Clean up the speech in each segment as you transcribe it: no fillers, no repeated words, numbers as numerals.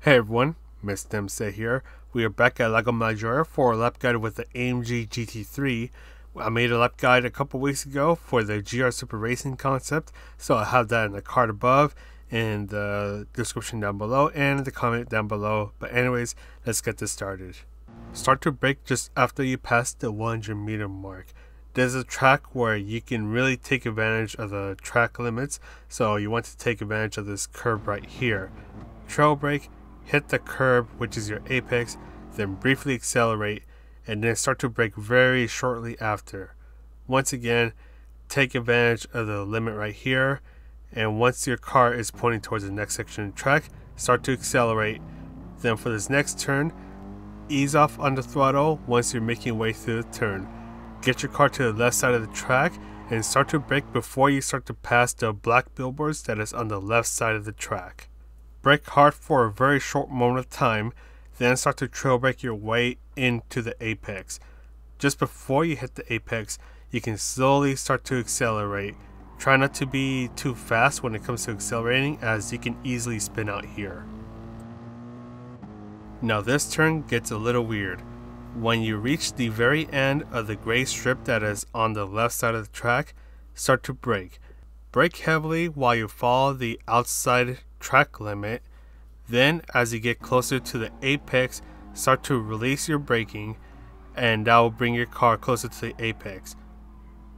Hey everyone, Mr. Dempsey here. We are back at Lago Maggiore for a lap guide with the AMG GT3. I made a lap guide a couple weeks ago for the GR Super Racing concept, so I'll have that in the card above, in the description down below, and the comment down below. But anyways, let's get this started. Start to brake just after you pass the 100 meter mark. There's a track where you can really take advantage of the track limits, so you want to take advantage of this curb right here. Trail brake, hit the curb, which is your apex, then briefly accelerate, and then start to brake very shortly after. Once again, take advantage of the limit right here, and once your car is pointing towards the next section of the track, start to accelerate. Then for this next turn, ease off on the throttle once you're making your way through the turn. Get your car to the left side of the track and start to brake before you start to pass the black billboards that is on the left side of the track. Brake hard for a very short moment of time, then start to trail brake your way into the apex. Just before you hit the apex, you can slowly start to accelerate. Try not to be too fast when it comes to accelerating, as you can easily spin out here. Now this turn gets a little weird. When you reach the very end of the gray strip that is on the left side of the track, start to brake. Brake heavily while you follow the outside track limit. Then as you get closer to the apex, start to release your braking, and that will bring your car closer to the apex.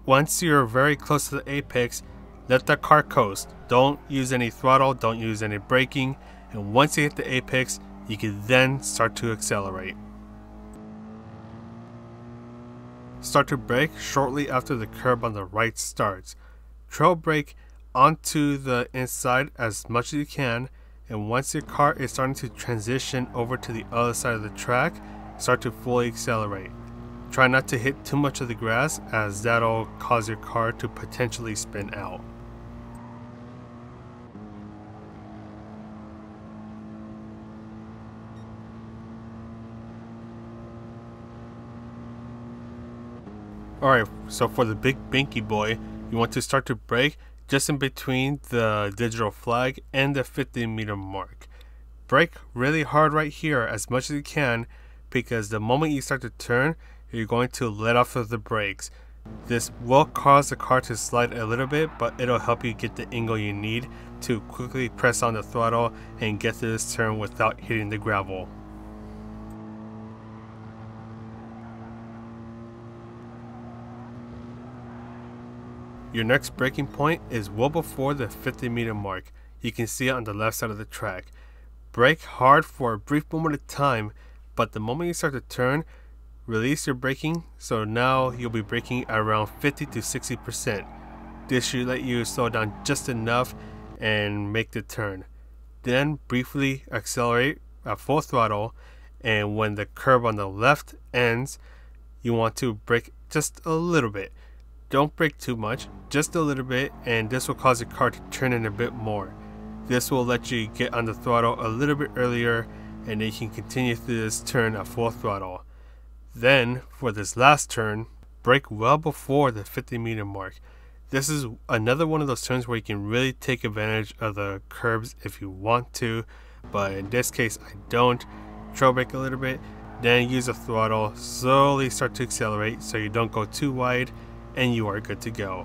Once you're very close to the apex, let the car coast. Don't use any throttle, don't use any braking, and once you hit the apex, you can then start to accelerate. Start to brake shortly after the curb on the right starts. Trail brake onto the inside as much as you can, and once your car is starting to transition over to the other side of the track, start to fully accelerate. Try not to hit too much of the grass, as that'll cause your car to potentially spin out. Alright, so for the big binky boy, you want to start to brake just in between the digital flag and the 50 meter mark. Brake really hard right here as much as you can, because the moment you start to turn, you're going to let off of the brakes. This will cause the car to slide a little bit, but it'll help you get the angle you need to quickly press on the throttle and get to this turn without hitting the gravel. Your next braking point is well before the 50 meter mark. You can see it on the left side of the track. Brake hard for a brief moment of time, but the moment you start to turn, release your braking, so now you'll be braking at around 50 to 60%. This should let you slow down just enough and make the turn. Then briefly accelerate at full throttle, and when the curb on the left ends, you want to brake just a little bit. Don't brake too much, just a little bit, and this will cause your car to turn in a bit more. This will let you get on the throttle a little bit earlier, and then you can continue through this turn at full throttle. Then, for this last turn, brake well before the 50 meter mark. This is another one of those turns where you can really take advantage of the curbs if you want to, but in this case I don't. Trail brake a little bit, then use the throttle, slowly start to accelerate so you don't go too wide, and you are good to go.